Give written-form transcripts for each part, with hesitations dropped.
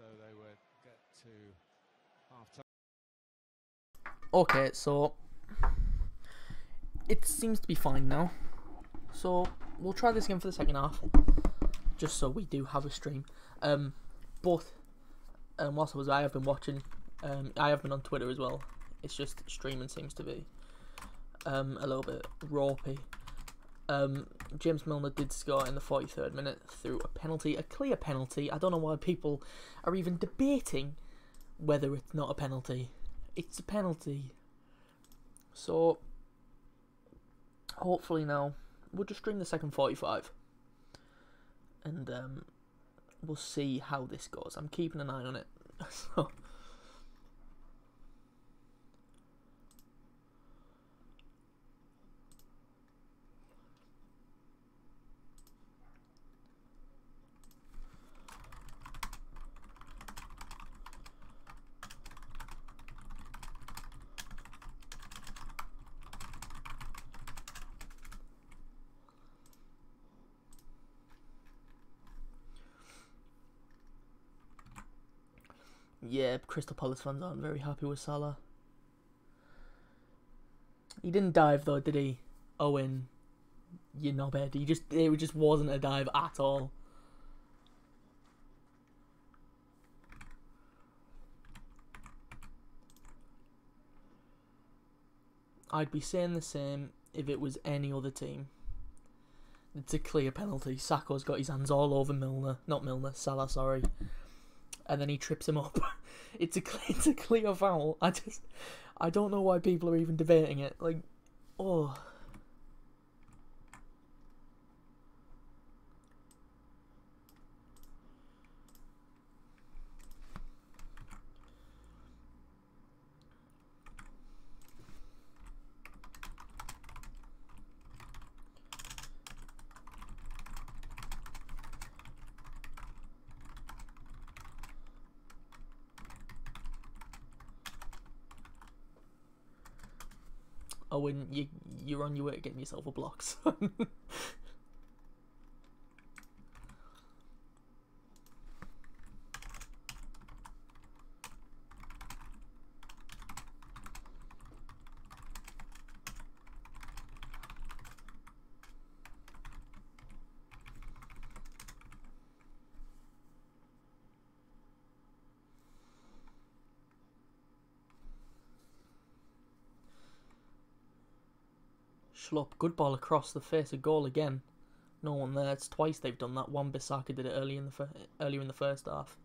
So they would get to half-time. Okay, so it seems to be fine now. So we'll try this again for the second half, just so we do have a stream. Whilst I have been watching, I have been on Twitter as well. It's just streaming seems to be a little bit ropey. James Milner did score in the 43rd minute through a penalty, a clear penalty. I don't know why people are even debating whether it's not a penalty. It's a penalty. So hopefully now we'll just stream the second 45 and we'll see how this goes. I'm keeping an eye on it. So yeah, Crystal Palace fans aren't very happy with Salah. He didn't dive though, did he? Owen, you knobhead. It just wasn't a dive at all. I'd be saying the same if it was any other team. It's a clear penalty. Sakho's got his hands all over Salah, sorry. And then he trips him up. It's a clear foul. I don't know why people are even debating it. Like, oh. When you're on your way to getting yourself a block. So. Schlupp, good ball across the face, a goal again. No one there. It's twice they've done that. Wan-Bissaka did it earlier in the first half.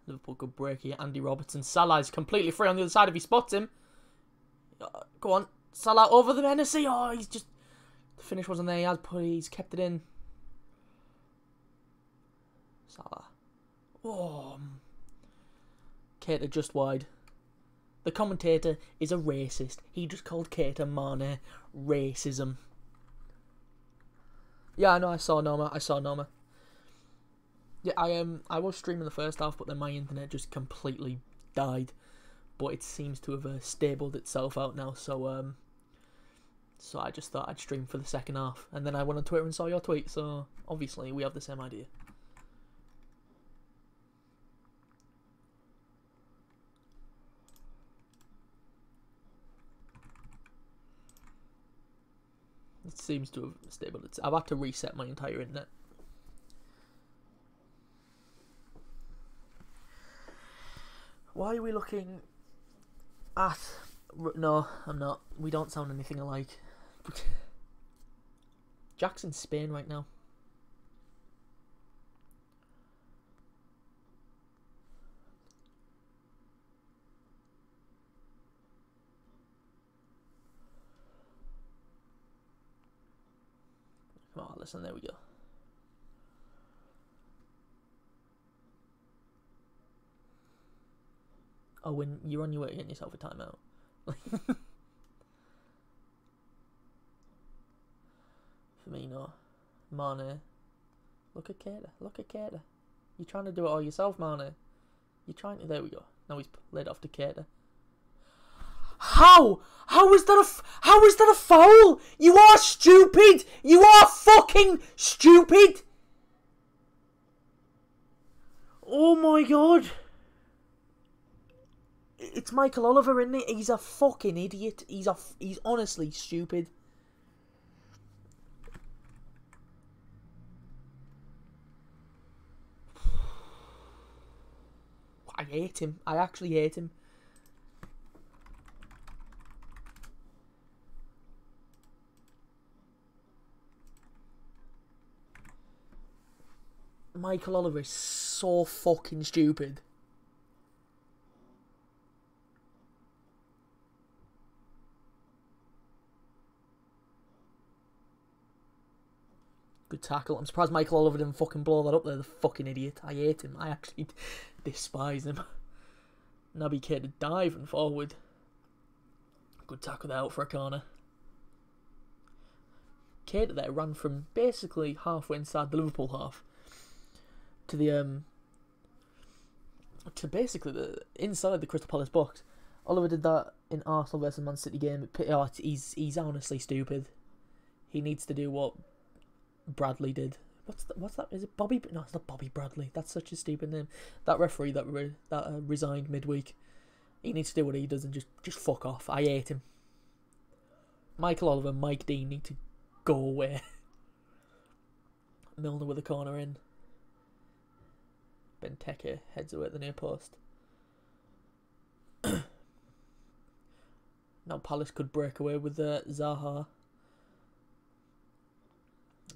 Liverpool good break here. Andy Robertson. Salah is completely free on the other side if he spots him. Go on, Salah over the Hennessy. Oh, he's just the finish wasn't there. He's kept it in. Salah. Oh, Keita just wide. The commentator is a racist. He just called Keita Mane racism. Yeah, I know. I saw Noma. Yeah, I was streaming the first half, but then my internet just completely died. But it seems to have stabled itself out now. So so I just thought I'd stream for the second half, and then I went on Twitter and saw your tweet. So obviously we have the same idea. It seems to have stabled it. I've had to reset my entire internet. Why are we looking at... No, I'm not. We don't sound anything alike. Jack's in Spain right now. Oh, listen, there we go. Oh, when you're on your way to getting yourself a timeout. Firmino. Mane. Look at Keita. Look at Keita. You're trying to do it all yourself, Mane. You're trying to... There we go. Now he's laid off to Keita. How? How is that a foul? You are stupid. You are fucking stupid. Oh my god! It's Michael Oliver, isn't it? He's a fucking idiot. He's honestly stupid. I hate him. I actually hate him. Michael Oliver is so fucking stupid. Good tackle. I'm surprised Michael Oliver didn't fucking blow that up there, the fucking idiot. I hate him. I actually despise him. Naby Keita diving forward. Good tackle there out for a corner. Keita there ran from basically halfway inside the Liverpool half to the to basically the inside the Crystal Palace box. Oliver did that in Arsenal versus Man City game. He's honestly stupid. He needs to do what Bradley did. What's that? Is it Bobby? No, it's not Bobby Bradley. That's such a stupid name. That referee that resigned midweek. He needs to do what he does and just fuck off. I hate him. Michael Oliver, Mike Dean need to go away. Milner with a corner in. Benteke heads away at the near post. Now Palace could break away with Zaha.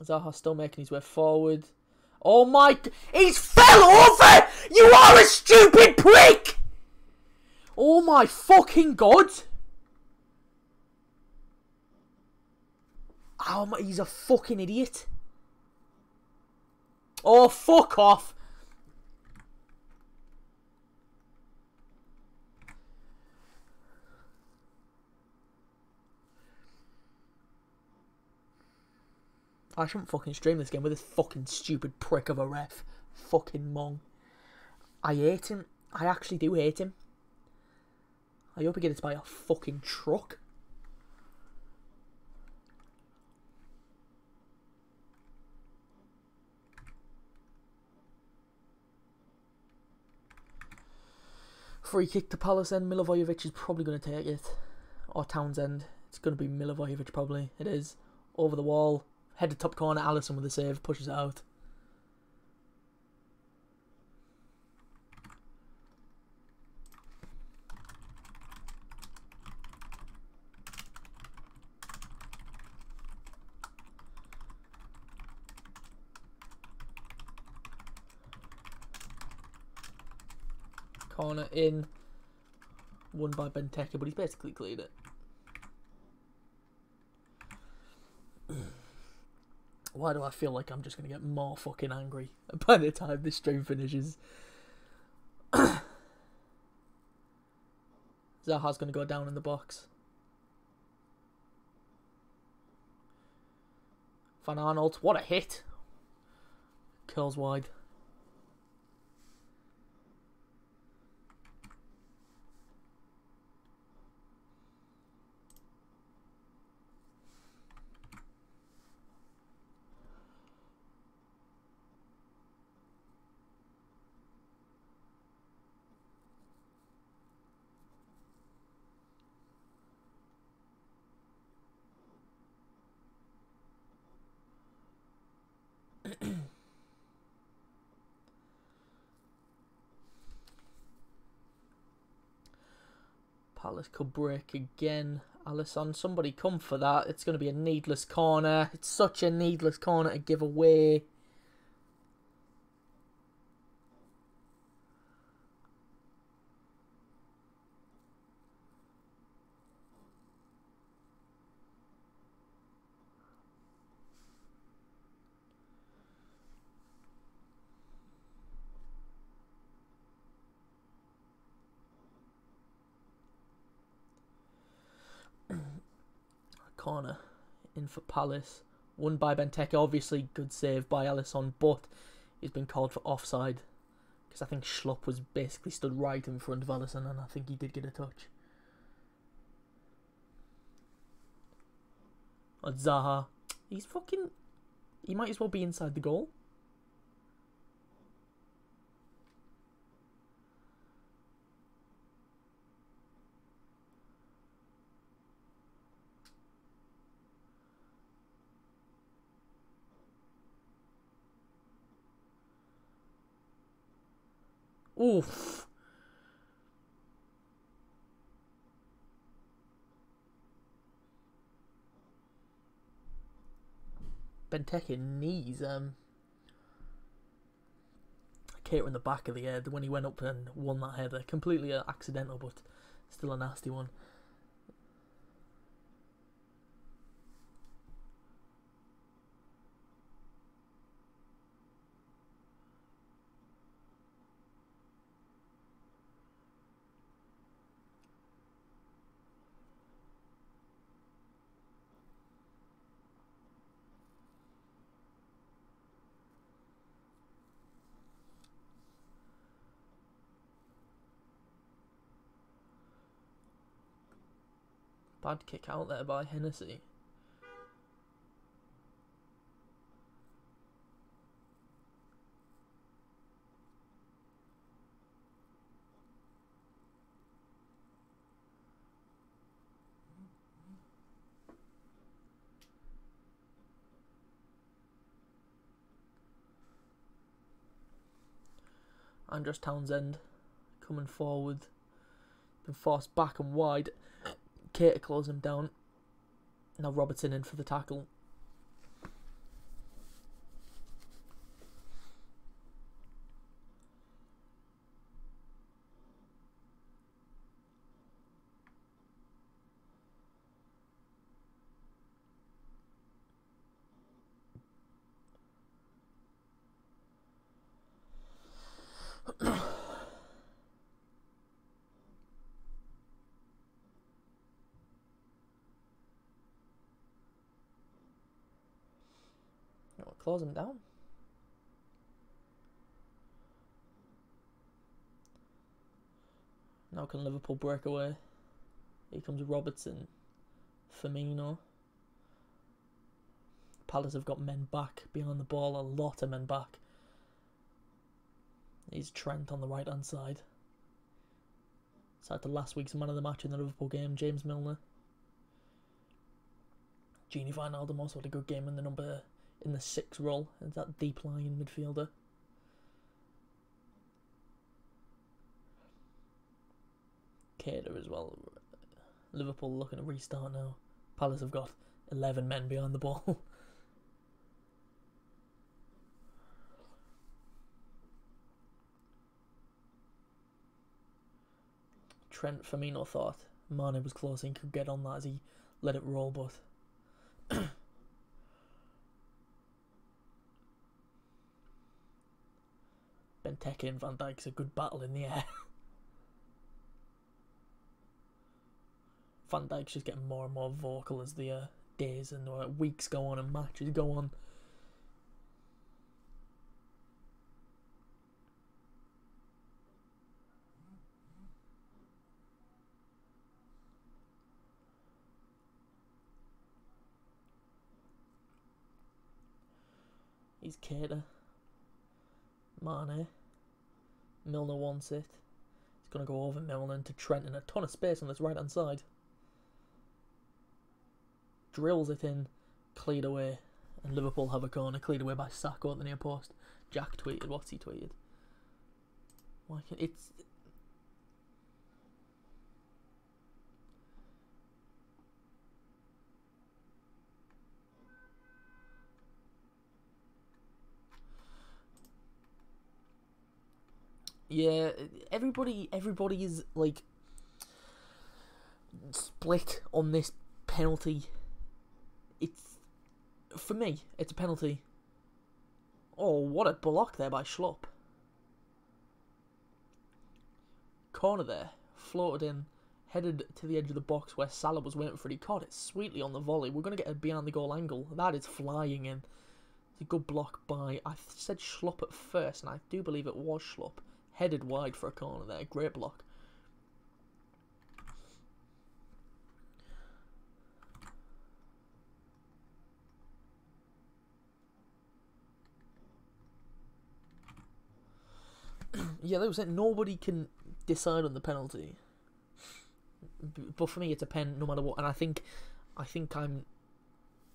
Zaha still making his way forward. Oh my... He's fell over! You are a stupid prick! Oh my fucking god! Oh my... He's a fucking idiot. Oh, fuck off! I shouldn't fucking stream this game with this fucking stupid prick of a ref. Fucking mong. I hate him. I actually do hate him. I hope he gets by a fucking truck. Free kick to Palace end. Milivojevic is probably going to take it. Or Townsend. It's going to be Milivojevic probably. It is. Over the wall. Headed top corner, Alisson with a save, pushes it out. Corner in. Won by Benteke, but he's basically cleared it. Why do I feel like I'm just going to get more fucking angry by the time this stream finishes? Zaha's going to go down in the box. Van Arnold, what a hit. Curls wide. Palace could break again. Alisson, somebody come for that. It's going to be a needless corner. It's such a needless corner to give away. Corner in for Palace. Won by Benteke. Obviously, good save by Alisson, but he's been called for offside. Because I think Schlupp was basically stood right in front of Alisson, and I think he did get a touch. Oh, Zaha. He's fucking... He might as well be inside the goal. Oof. Benteke knees Keita in the back of the head when he went up and won that header. Completely accidental, but still a nasty one. Bad kick out there by Hennessy. Andros Townsend coming forward. Been forced back and wide. Keita close him down. Now Robertson in for the tackle. Close him down. Now can Liverpool break away? Here comes Robertson. Firmino. Palace have got men back behind the ball. A lot of men back. He's Trent on the right hand side. Side to last week's man of the match in the Liverpool game, James Milner. Gini Wijnaldum also had a good game in the 6 role, and that deep lying midfielder. Keita as well. Liverpool looking to restart now. Palace have got 11 men behind the ball. Trent Firmino thought Mane was close and could get on that as he let it roll, but Benteke and Van Dijk's a good battle in the air. Van Dijk's just getting more and more vocal as the days and weeks go on and matches go on. He's Keita. Mane. Milner wants it. He's going to go over Milner into Trent in a ton of space on this right hand side. Drills it in, cleared away, and Liverpool have a corner cleared away by Sacco at the near post. Jack tweeted, what's he tweeted? Why can't it's... Yeah, everybody is like split on this penalty. It's, for me, it's a penalty. Oh, what a block there by Schlupp. Corner there, floated in, headed to the edge of the box where Salah was waiting for it. He caught it sweetly on the volley. We're going to get a behind the goal angle. That is flying in. It's a good block by, I said Schlupp at first, and I do believe it was Schlupp. Headed wide for a corner there. Great block. Yeah, that was it. Nobody can decide on the penalty. But for me, it's a pen no matter what. And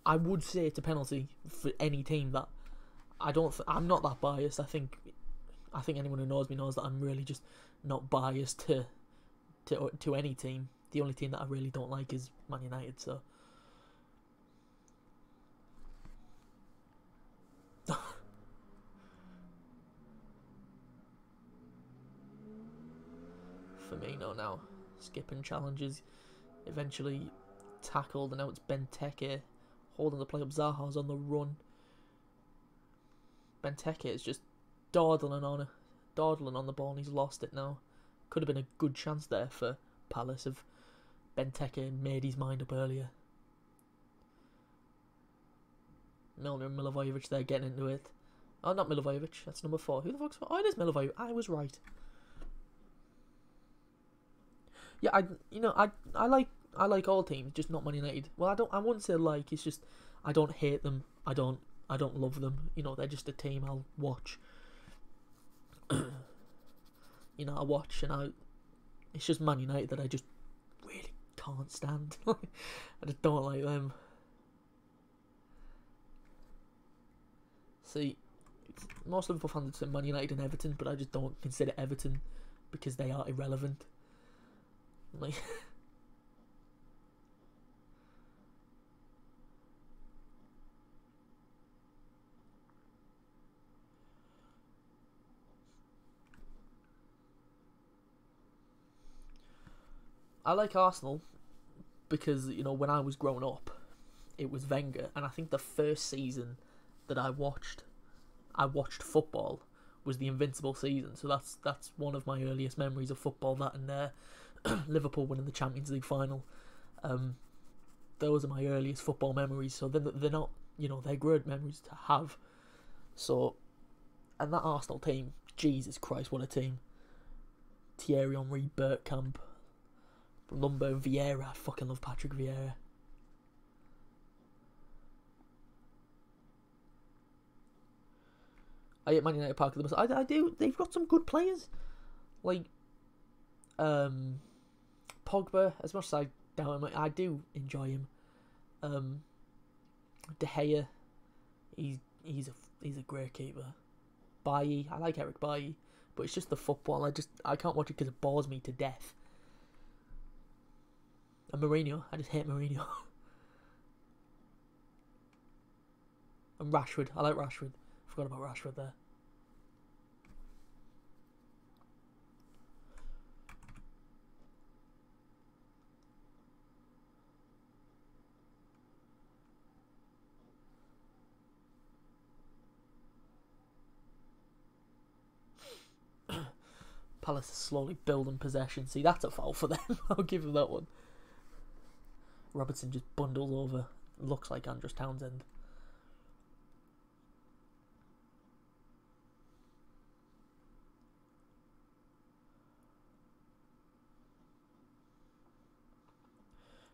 I would say it's a penalty for any team that I'm not that biased. I think I think anyone who knows me knows that I'm really just not biased to any team. The only team that I really don't like is Man United, so... Firmino now, skipping challenges, eventually tackled, and now it's Benteke holding the play up. Zaha's on the run. Benteke is just dawdling on the ball, and he's lost it now. Could have been a good chance there for Palace if Benteke made his mind up earlier. Milner and Milivojevic, they're getting into it. Oh, not Milivojevic, that's number 4. Who the fuck's... Oh, it is Milivojevic. I was right. Yeah, I like all teams, just not Man United. Well, I wouldn't say like, it's just I don't hate them. I don't love them. You know, they're just a team I'll watch. You know, I watch and it's just Man United that I just really can't stand. I just don't like them. See, most Liverpool fans would say Man United and Everton, but I just don't consider Everton because they are irrelevant. Like, I like Arsenal because, you know, when I was growing up, it was Wenger, and I think the first season that I watched football was the Invincible season. So that's one of my earliest memories of football. That and Liverpool winning the Champions League final. Those are my earliest football memories. So they're not, you know, they're great memories to have. So, and that Arsenal team, Jesus Christ, what a team! Thierry Henry, Bergkamp, Lumber, Vieira. I fucking love Patrick Vieira. I hate Man United Park at the best. I do. They've got some good players, like Pogba. As much as I doubt him, I do enjoy him. De Gea, he's a great keeper. Bailly, I like Eric Bailly, but it's just the football. I can't watch it because it bores me to death. And Mourinho, I just hate Mourinho. And Rashford, I like Rashford. Forgot about Rashford there. Palace is slowly building possession. See, that's a foul for them. I'll give them that one. Robertson just bundles over. Looks like Andros Townsend.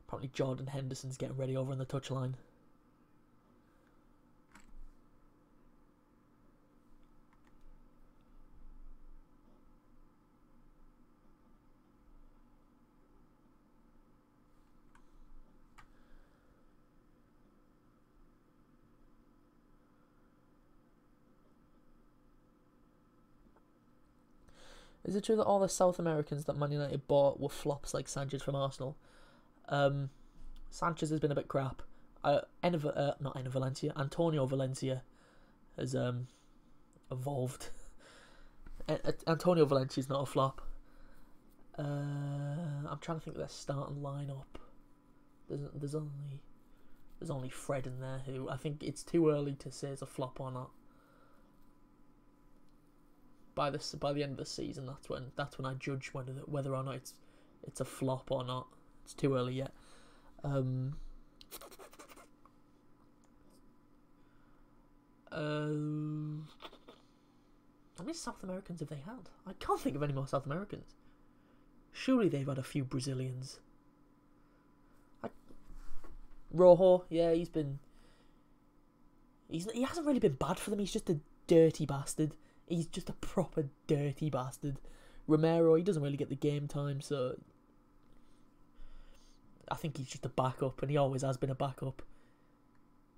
Apparently Jordan Henderson's getting ready over on the touchline. Is it true that all the South Americans that Man United bought were flops like Sanchez from Arsenal? Sanchez has been a bit crap. Antonio Valencia has evolved. Antonio Valencia's not a flop. I'm trying to think of their starting lineup. There's only Fred in there, who I think it's too early to say is a flop or not. By the end of the season, that's when I judge whether or not it's a flop or not. It's too early yet. How many South Americans have they had? I can't think of any more South Americans. Surely they've had a few Brazilians. Rojo, yeah, he hasn't really been bad for them. He's just a dirty bastard. He's just a proper dirty bastard. Romero, he doesn't really get the game time, so I think he's just a backup, and he always has been a backup.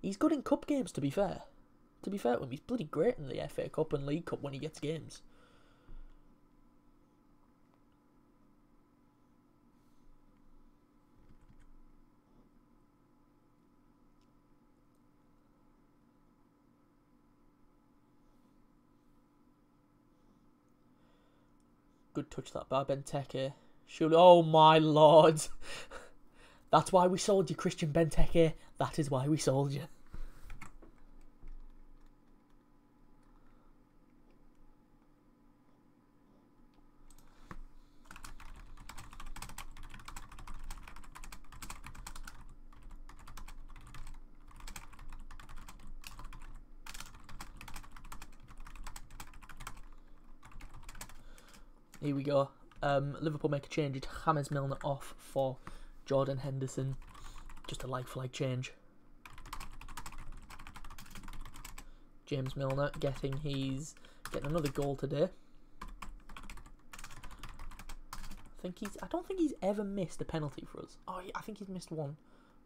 He's good in cup games, to be fair. To be fair to him, he's bloody great in the FA Cup and League Cup when he gets games. good touch that by Benteke. Surely, oh my lord. That's why we sold you, Christian Benteke. That is why we sold you. Here we go. Liverpool make a change. It James Milner off for Jordan Henderson. Just a like-for-like change. James Milner getting another goal today. I don't think he's ever missed a penalty for us. Oh, I think he's missed one,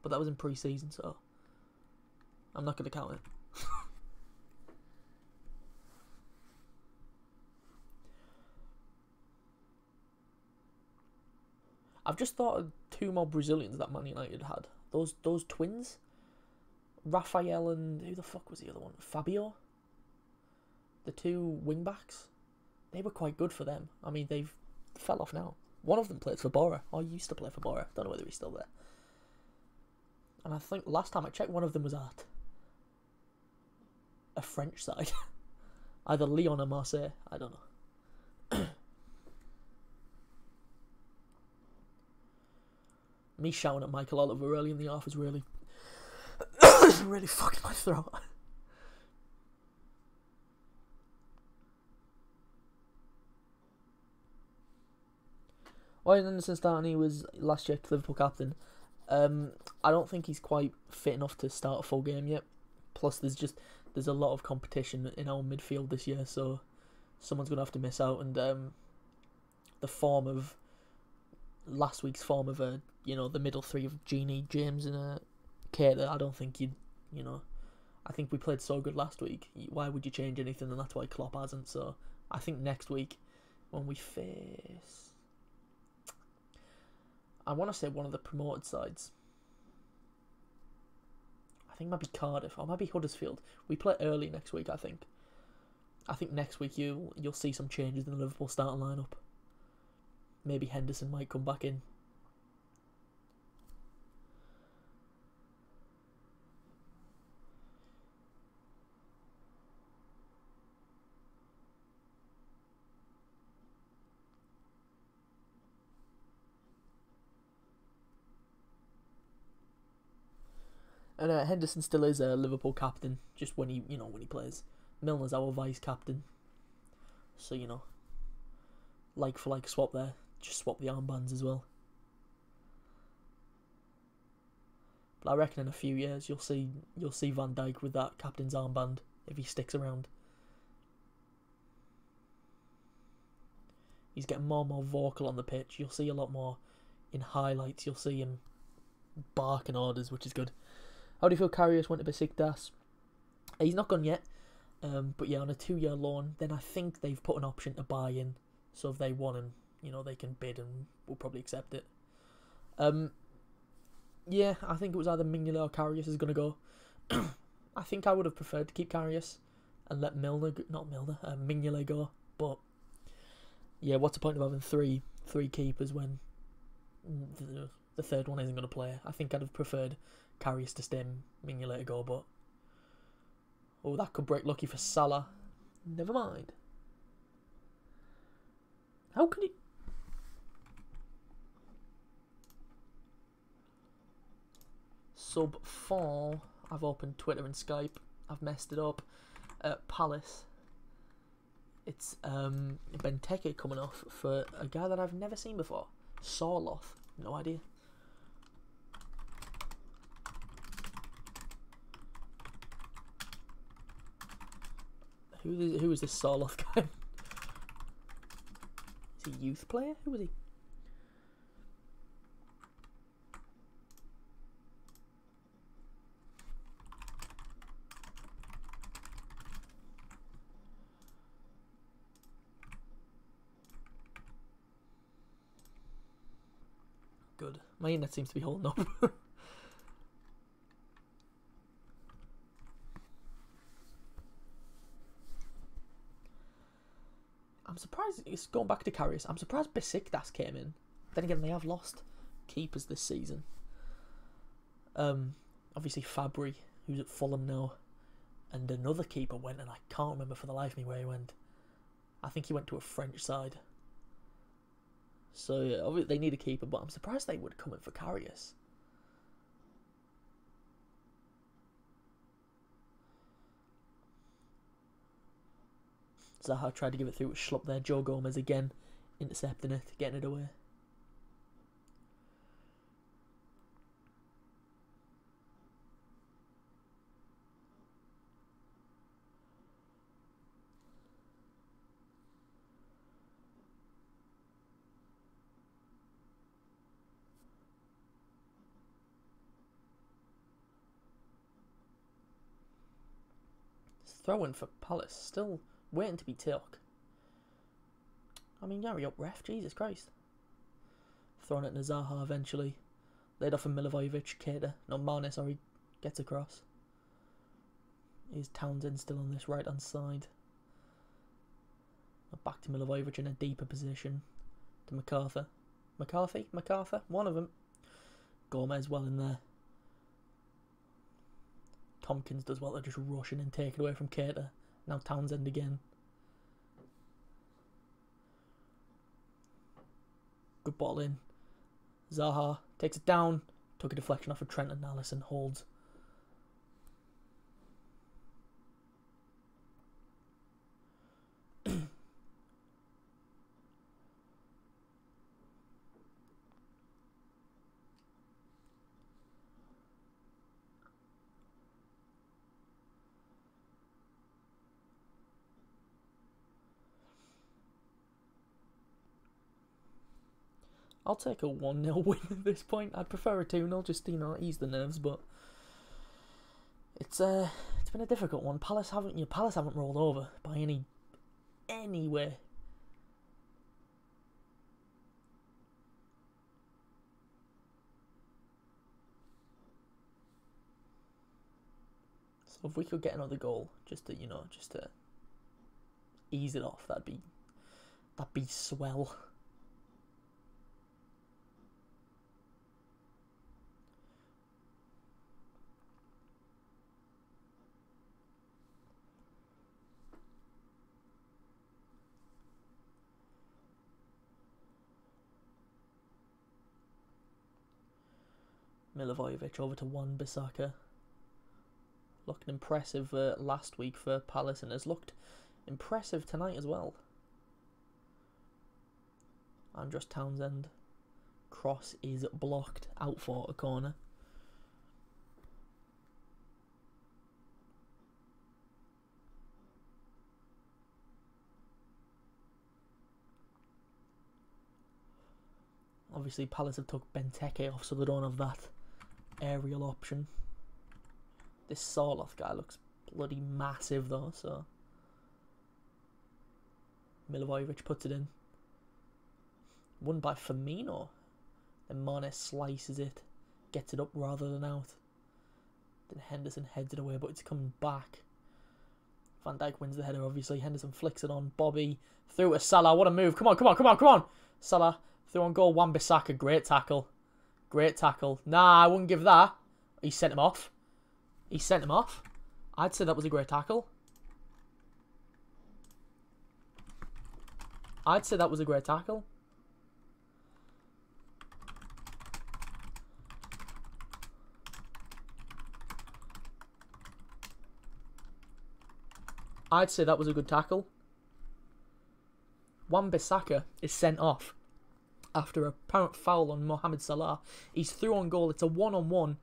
but that was in pre-season, so I'm not going to count it. I've just thought of two more Brazilians that Man United had. Those twins, Rafael and who the fuck was the other one? Fabio. The two wing backs, they were quite good for them. I mean, they've fell off now. One of them played for Bora, or used to play for Bora. Don't know whether he's still there. And I think last time I checked, one of them was at a French side, either Lyon or Marseille. I don't know. Me shouting at Michael Oliver early in the half is really, really fucking my throat. Why Henderson starting? He was last year Liverpool captain. I don't think he's quite fit enough to start a full game yet. Plus, there's a lot of competition in our midfield this year, so someone's gonna have to miss out. And the form of last week's form of the middle three of Genie, James, and Keita, I don't think I think we played so good last week. Why would you change anything? And that's why Klopp hasn't. So I think next week when we face, I want to say one of the promoted sides. I think it might be Cardiff or maybe Huddersfield. We play early next week, I think. I think next week you'll see some changes in the Liverpool starting lineup. Maybe Henderson might come back in. And Henderson still is a Liverpool captain, just when he plays. Milner's our vice captain, so like for like swap there. Just swap the armbands as well. But I reckon in a few years you'll see Van Dijk with that captain's armband if he sticks around. He's getting more and more vocal on the pitch. You'll see a lot more in highlights. You'll see him barking orders, which is good. How do you feel Karius went to Besiktas? He's not gone yet, but yeah, on a 2-year loan. Then I think they've put an option to buy in, so if they want him, they can bid and we'll probably accept it. Yeah, I think it was either Mignolet or Karius is going to go. I think I would have preferred to keep Karius and let Mignolet go, but yeah, what's the point of having three keepers when the third one isn't going to play? I think I'd have preferred Karius to stay, Mignolet to go, but oh, that could break lucky for Salah. Never mind. How can he? Sub 4. I've opened Twitter and Skype. I've messed it up. Palace. It's Benteke coming off for a guy that I've never seen before. Sorloth. No idea. Who is this Sorloth guy? Is he a youth player? Who is he? Good. My internet seems to be holding up. I'm surprised, it's going back to Karius, I'm surprised Besiktas came in. Then again, they have lost keepers this season. Obviously Fabry, who's at Fulham now, and another keeper went, and I can't remember for the life of me where he went. I think he went to a French side. So yeah, obviously they need a keeper, but I'm surprised they would come in for Karius. Zaha tried to give it through with Schlupp there. Joe Gomez again intercepting it, getting it away. Throw-in for Palace, still waiting to be took. I mean, hurry up, ref, Jesus Christ. Throwing it to Zaha eventually. Laid off of Milivojevic, Keita, no, Mane, sorry, gets across. Is Townsend still on this right-hand side? Back to Milivojevic in a deeper position. To MacArthur. MacArthur, one of them. Gomez well in there. Tompkins does well to just rush in and take it away from Keita. Now Townsend again. Good ball in. Zaha takes it down. Took a deflection off of Trent and Alisson holds. I'll take a 1-0 win at this point. I'd prefer a 2-0 just to, you know, ease the nerves, but it's been a difficult one. Palace haven't rolled over by any way. So if we could get another goal just to, you know, just to ease it off, that'd be swell. Milivojevic over to Wan-Bissaka. Looked impressive last week for Palace and has looked impressive tonight as well. Andros Townsend. Cross is blocked out for a corner. Obviously Palace have took Benteke off, so they don't have that aerial option. This Sorloth guy looks bloody massive though, so Milivojevic puts it in. Won by Firmino. Then Mane slices it, gets it up rather than out. Then Henderson heads it away, but it's coming back. Van Dijk wins the header, obviously. Henderson flicks it on. Bobby through to Salah. What a move. Come on. Salah through on goal. Wan-Bissaka. Great tackle. Nah, I wouldn't give that. He sent him off. I'd say that was a great tackle. I'd say that was a good tackle. Wan-Bissaka is sent off after a apparent foul on Mohamed Salah. He's through on goal. It's a one-on-one.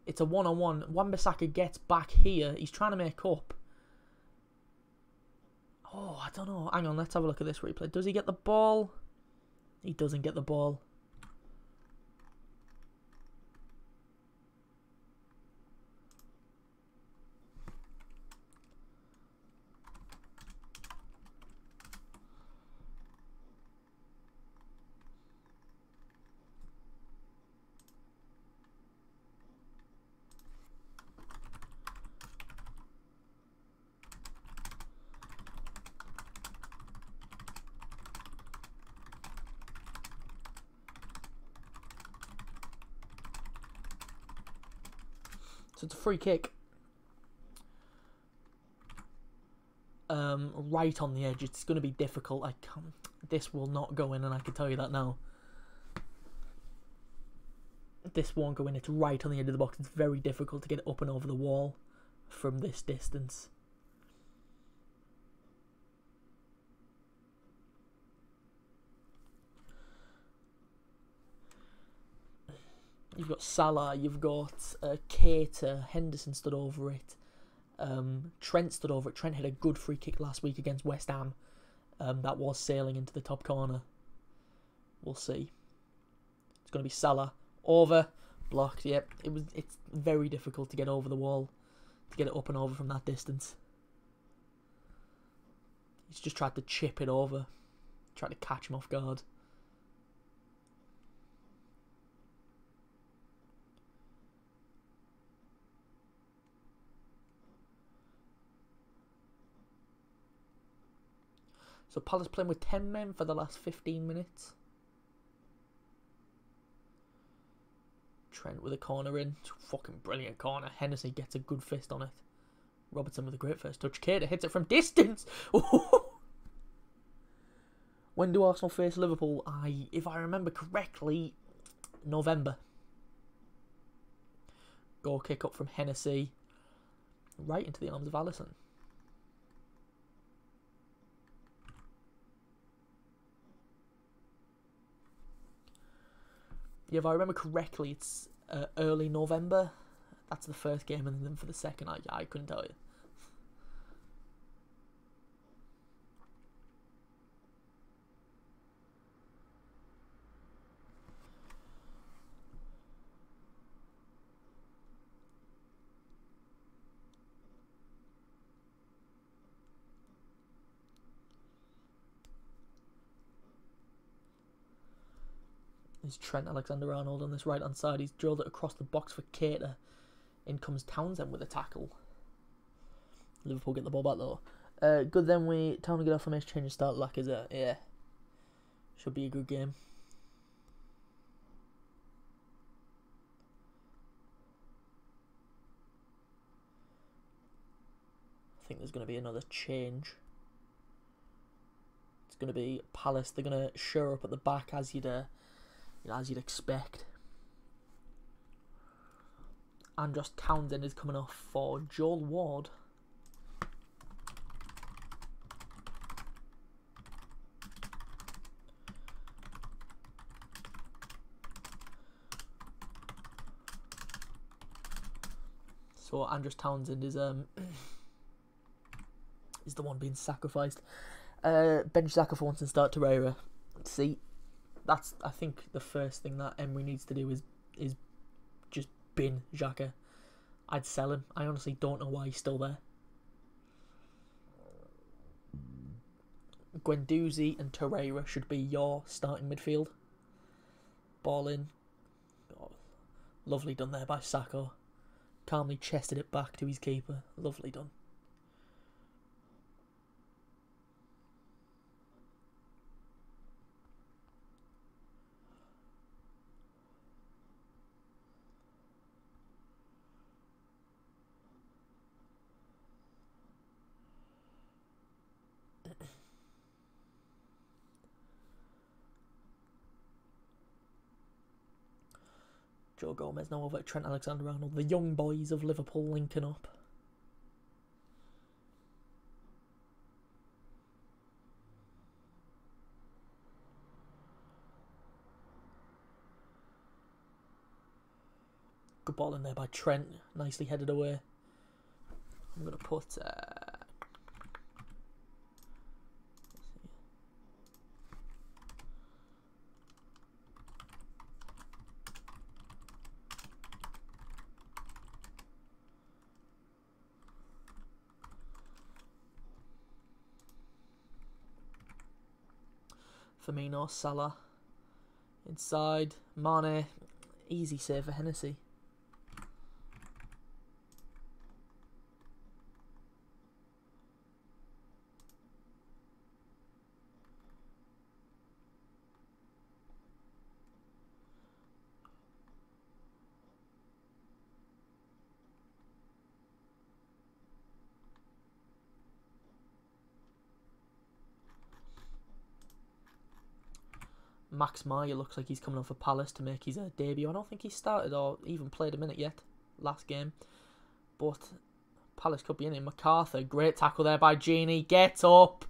Wan-Bissaka gets back here. He's trying to make up. Oh, I don't know. Hang on, let's have a look at this replay. Does he get the ball? He doesn't get the ball. So it's a free kick. Right on the edge. It's going to be difficult. This will not go in, and I can tell you that now. This won't go in. It's right on the edge of the box. It's very difficult to get it up and over the wall from this distance. You've got Salah, you've got Keita, Henderson stood over it. Trent stood over it. Trent had a good free kick last week against West Ham. That was sailing into the top corner. We'll see. It's going to be Salah. Over. Blocked. Yep. It's very difficult to get over the wall. To get it up and over from that distance. He's just tried to chip it over. Tried to catch him off guard. So Palace playing with 10 men for the last 15 minutes. Trent with a corner in. Fucking brilliant corner. Hennessy gets a good fist on it. Robertson with a great first touch. Keita hits it from distance. When do Arsenal face Liverpool? If I remember correctly, November. Goal kick up from Hennessy. Right into the arms of Alisson. Yeah, if I remember correctly, it's early November. That's the first game, and then for the second, I couldn't tell you. Is Trent Alexander-Arnold on this right-hand side. He's drilled it across the box for Keita. In comes Townsend with a tackle. Liverpool get the ball back though. Good then, time to get off from change and start Lacazette. Yeah. Should be a good game. I think there's going to be another change. It's going to be Palace. They're going to shore up at the back as you'd expect. Andros Townsend is coming off for Joel Ward. So Andros Townsend is the one being sacrificed. Bench Xhaka for once and start Torreira. See, that's, I think, the first thing that Emery needs to do is just bin Xhaka. I'd sell him. I honestly don't know why he's still there. Guendouzi and Torreira should be your starting midfield. Ball in. Oh, lovely done there by Sacco. Calmly chested it back to his keeper. Lovely done. Joe Gomez now over at Trent Alexander-Arnold. The young boys of Liverpool linking up. Good ball in there by Trent. Nicely headed away. I'm going to put... Firmino, Salah, inside, Mane, easy save for Hennessy. Max Meyer looks like he's coming on for Palace to make his debut. I don't think he started or even played a minute yet last game. But Palace could be in it. MacArthur, great tackle there by Genie. Get up!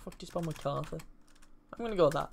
Fuck, do you spell MacArthur? I'm gonna go with that.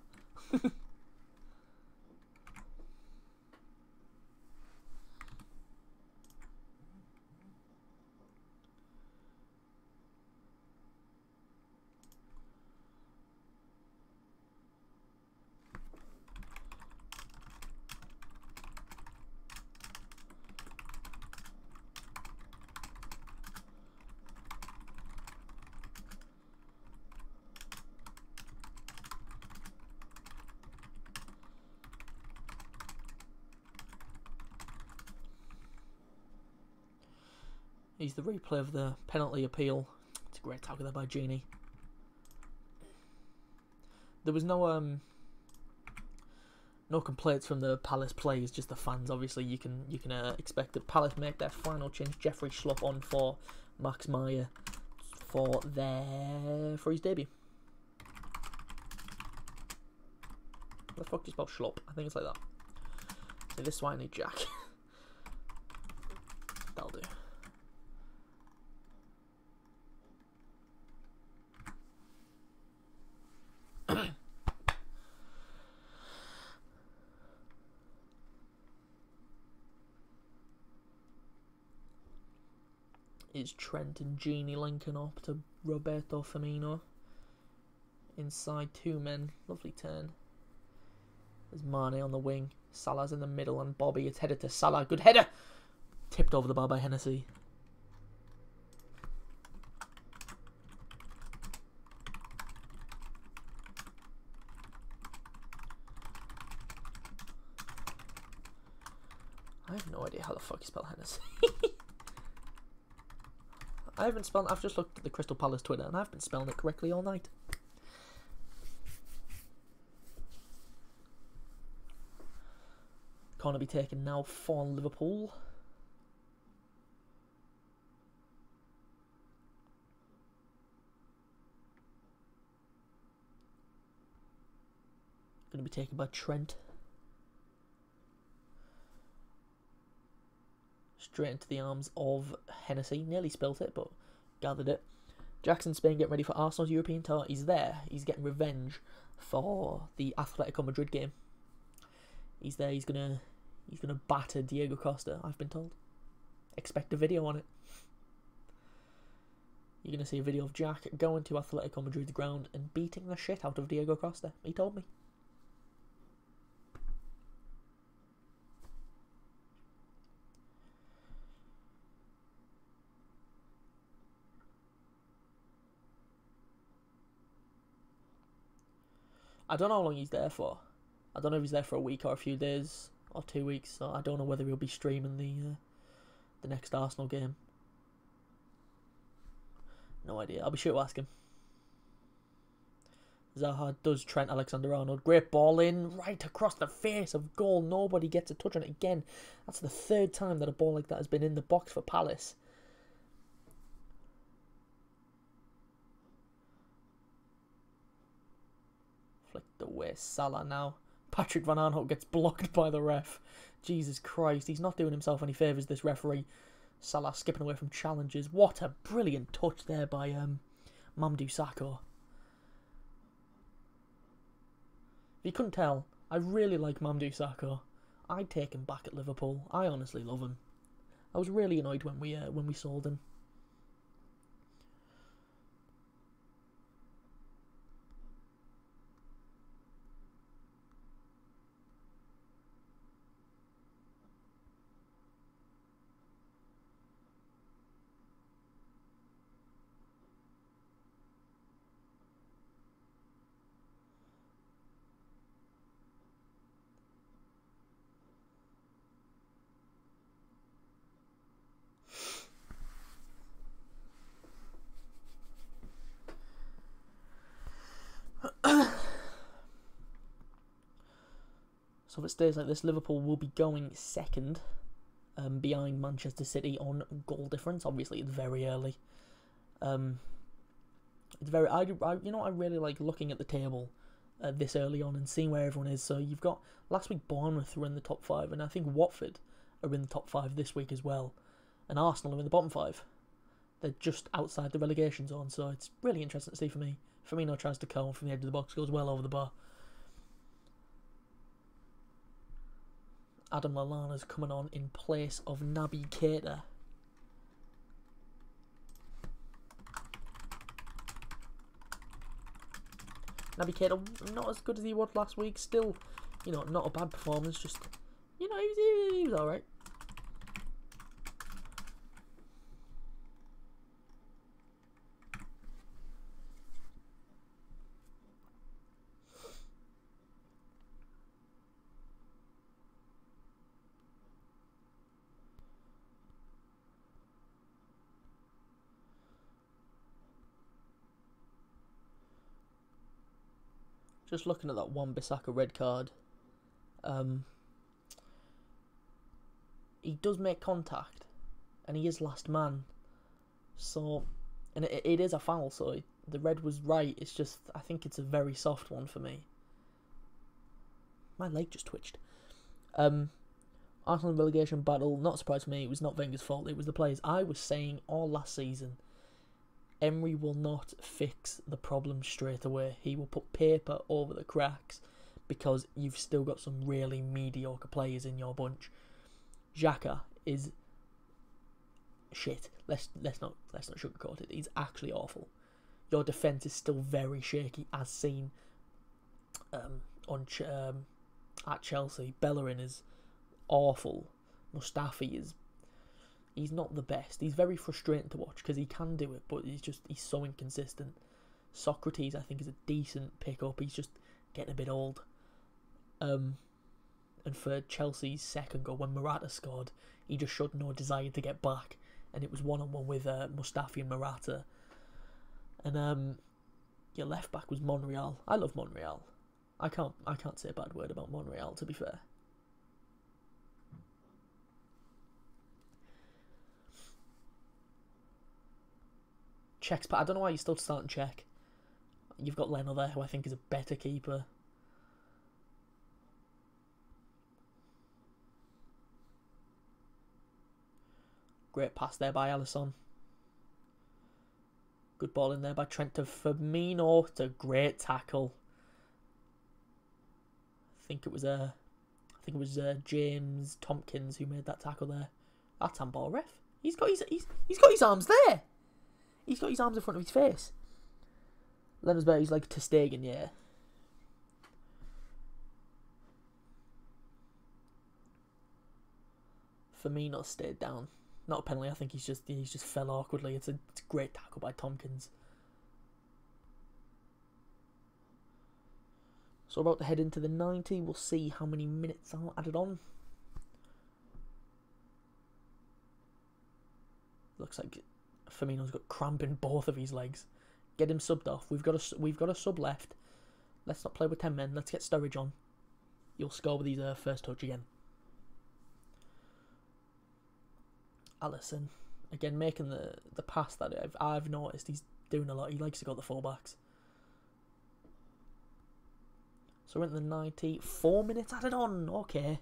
He's the replay of the penalty appeal. It's a great tackle there by Genie. There was no complaints from the Palace players, just the fans. Obviously, you can expect that Palace make their final change. Jeffrey Schlupp on for Max Meyer for his debut. What the fuck do you spell Schlupp? I think it's like that. So this is why I need Jack. That'll do. Is Trent and Genie linking up to Roberto Firmino. Inside two men. Lovely turn. There's Mane on the wing. Salah's in the middle and Bobby. It's headed to Salah. Good header! Tipped over the bar by Hennessy. I have no idea how the fuck you spell Hennessy. I've just looked at the Crystal Palace Twitter and I've been spelling it correctly all night. Corner be taken now for Liverpool. Going to be taken by Trent. Straight into the arms of Hennessy. Nearly spilt it, but gathered it. Jackson Spain getting ready for Arsenal's European tour. He's there. He's getting revenge for the Atletico Madrid game. He's there. He's gonna batter Diego Costa, I've been told. Expect a video on it. You're gonna see a video of Jack going to Atletico Madrid's ground and beating the shit out of Diego Costa. He told me. I don't know how long he's there for. I don't know if he's there for a week or a few days or 2 weeks. So I don't know whether he'll be streaming the next Arsenal game. No idea. I'll be sure to ask him. Zaha does Trent Alexander-Arnold. Great ball in right across the face of goal. Nobody gets a touch on it again. That's the third time that a ball like that has been in the box for Palace. Flicked away Salah now. Patrick Van Aanholt gets blocked by the ref. Jesus Christ, he's not doing himself any favours, this referee. Salah skipping away from challenges. What a brilliant touch there by Mamadou Sakho. If you couldn't tell, I really like Mamadou Sakho. I'd take him back at Liverpool. I honestly love him. I was really annoyed when we sold him. So if it stays like this, Liverpool will be going second, behind Manchester City on goal difference. Obviously, it's very early. It's very. I really like looking at the table this early on and seeing where everyone is. So you've got last week Bournemouth were in the top 5, and I think Watford are in the top 5 this week as well, and Arsenal are in the bottom 5. They're just outside the relegation zone, so it's really interesting to see for me. Firmino tries to cone from the edge of the box, goes well over the bar. Adam Lallana's coming on in place of Naby Keita. Naby Keita not as good as he was last week. Still, not a bad performance. Just, he was alright. Just looking at that Wan-Bissaka red card, he does make contact, and he is last man. So, and it is a foul. So the red was right. It's just I think it's a very soft one for me. My leg just twitched. Arsenal relegation battle. Not a surprise for me. It was not Wenger's fault. It was the players. I was saying all last season, Emery will not fix the problem straight away. He will put paper over the cracks because you've still got some really mediocre players in your bunch. Xhaka is shit. Let's not sugarcoat it. He's actually awful. Your defence is still very shaky, as seen at Chelsea. Bellerin is awful. Mustafi he's not the best. He's very frustrating to watch because he can do it, but he's so inconsistent. Socrates, I think, is a decent pickup. He's just getting a bit old. And for Chelsea's second goal, when Morata scored, he just showed no desire to get back, and it was 1-on-1 with Mustafi and Morata. And your left back was Monreal. I love Monreal. I can't say a bad word about Monreal, to be fair. Czech's, I don't know why you're still starting Czech. You've got Leno there, who I think is a better keeper. Great pass there by Alisson. Good ball in there by Trent to Firmino. It's a great tackle. I think it was James Tompkins who made that tackle there. That's handball, ref. He's got his arms there. He's got his arms in front of his face. Leno's better. He's like Ter Stegen, yeah. Firmino stayed down. Not a penalty. I think he's just fell awkwardly. It's a great tackle by Tompkins. So we're about to head into the 90. We'll see how many minutes are added on. Looks like Firmino's got cramp in both of his legs. Get him subbed off. We've got a sub left. Let's not play with 10 men. Let's get Sturridge on. You'll score with his first touch again. Alisson again making the pass that I've noticed he's doing a lot. He likes to go to the fullbacks. So we're in the 90. 4 minutes added on. Okay.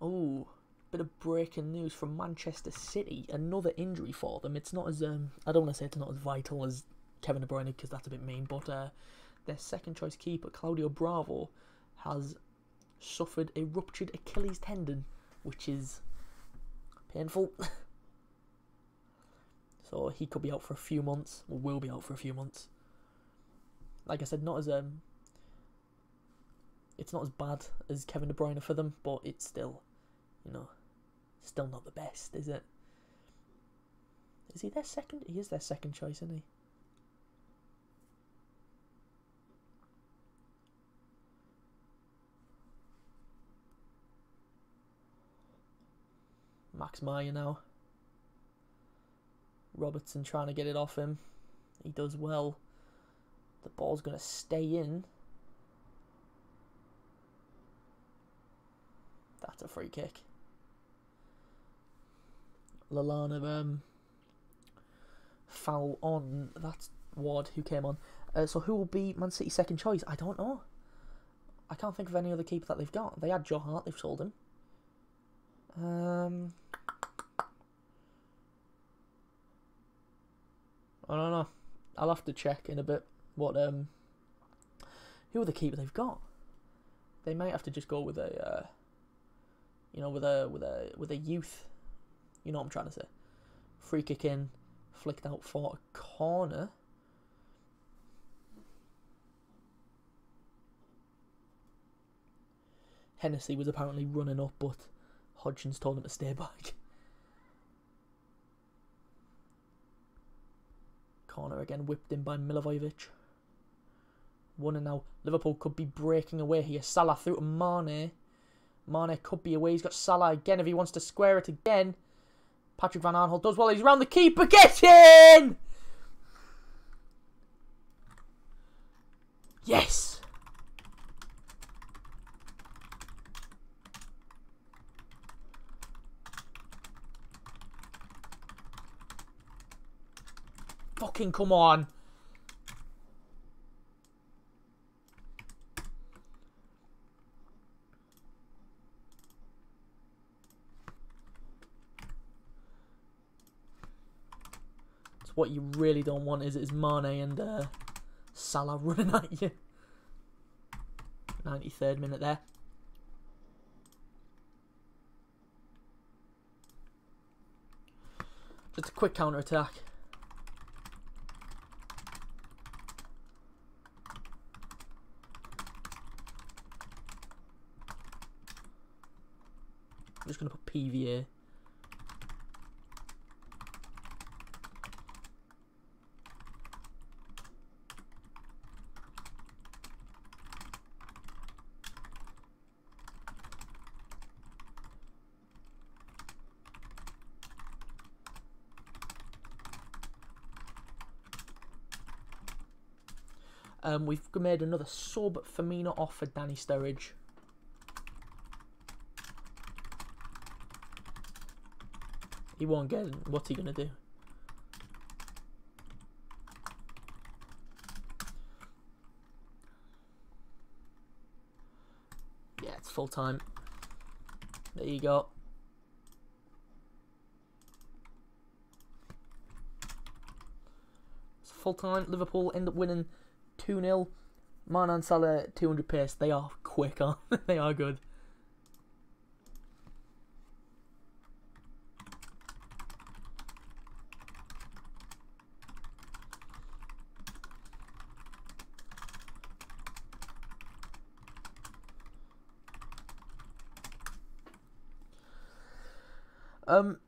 Oh, bit of breaking news from Manchester City. Another injury for them. It's not as I don't want to say it's not as vital as Kevin De Bruyne because that's a bit mean, but their second choice keeper Claudio Bravo has suffered a ruptured Achilles tendon, which is painful. So he could be out for a few months, or will be out for a few months. Like I said, not as it's not as bad as Kevin De Bruyne for them, but it's still, still not the best, is it? Is he their second? He is their second choice, isn't he? Max Meyer now. Robertson trying to get it off him. He does well. The ball's going to stay in. That's a free kick. Lallana foul on. That's Ward who came on. So who will be Man City's second choice? I don't know. I can't think of any other keeper that they've got. They had Joe Hart. They've sold him. I don't know. I'll have to check in a bit what who are the keeper they've got. They might have to just go with a with a youth. You know what I'm trying to say. Free kick in, flicked out for a corner. Hennessy was apparently running up, but Hodgins told him to stay back. Corner again, whipped in by Milivojevic. 1-0 now. Liverpool could be breaking away here. Salah through to Mane. Mane could be away. He's got Salah again if he wants to square it again. Patrick Van Aanholt does well. He's around the keeper. Get in! Yes! Fucking come on. So what you really don't want is Mane and Salah running at you. 93rd minute there. Just a quick counter attack. I'm just going to put PVA. We've made another sub. Firmino off for Danny Sturridge. He won't get it. What's he going to do? Yeah, it's full time. There you go. It's full time. Liverpool end up winning 2-0. Mane and Salah 200 pace. They are quick, aren't they? They are good.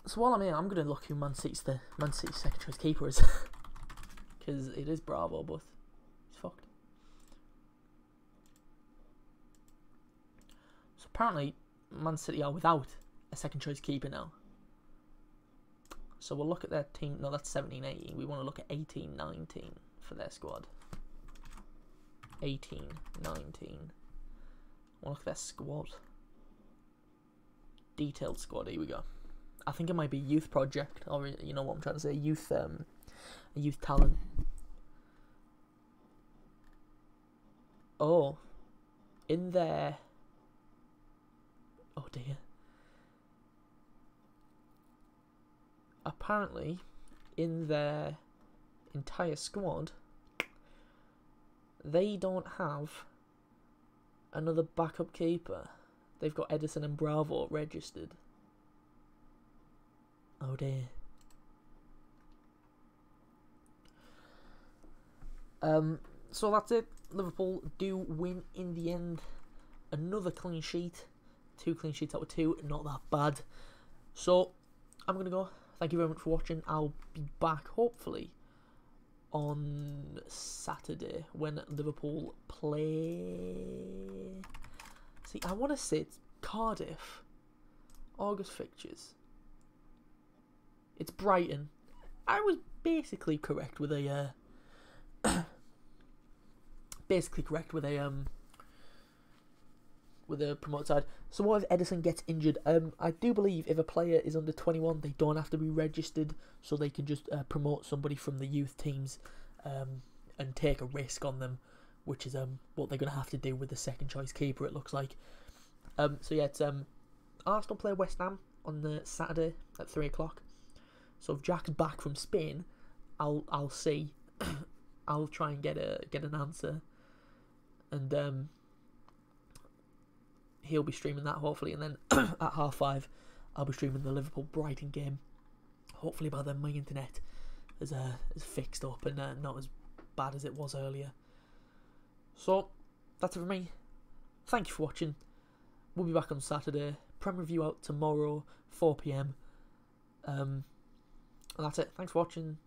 So while I'm here, I'm gonna look who Man City's second choice keeper is, because it is Bravo, but he's fucked. So apparently, Man City are without a second choice keeper now. So we'll look at their team. No, that's 17-18. We want to look at 18-19 for their squad. 18-19. We'll look at their squad. Detailed squad. Here we go. I think it might be youth project, or you know what I'm trying to say, youth talent. Oh, in there. Oh dear. Apparently, in their entire squad, they don't have another backup keeper. They've got Edison and Bravo registered. Oh dear. So that's it. Liverpool do win in the end. Another clean sheet. 2 clean sheets out of 2. Not that bad. So I'm going to go. Thank you very much for watching. I'll be back hopefully on Saturday when Liverpool play. See, I want to say it's Cardiff. August fixtures. It's Brighton. I was basically correct with a with a promoted side. So what if Edison gets injured? I do believe if a player is under 21, they don't have to be registered, so they can just promote somebody from the youth teams and take a risk on them, which is what they're going to have to do with the second choice keeper, it looks like. So yeah, it's Arsenal play West Ham on the Saturday at 3 o'clock. So if Jack's back from Spain, I'll see. I'll try and get an answer, and he'll be streaming that hopefully, and then at 5:30 I'll be streaming the Liverpool Brighton game. Hopefully by then my internet is fixed up and not as bad as it was earlier. So that's it for me. Thank you for watching. We'll be back on Saturday. Prem review out tomorrow, 4 PM. And that's it. Thanks for watching.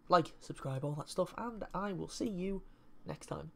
Like, subscribe, all that stuff, and I will see you next time.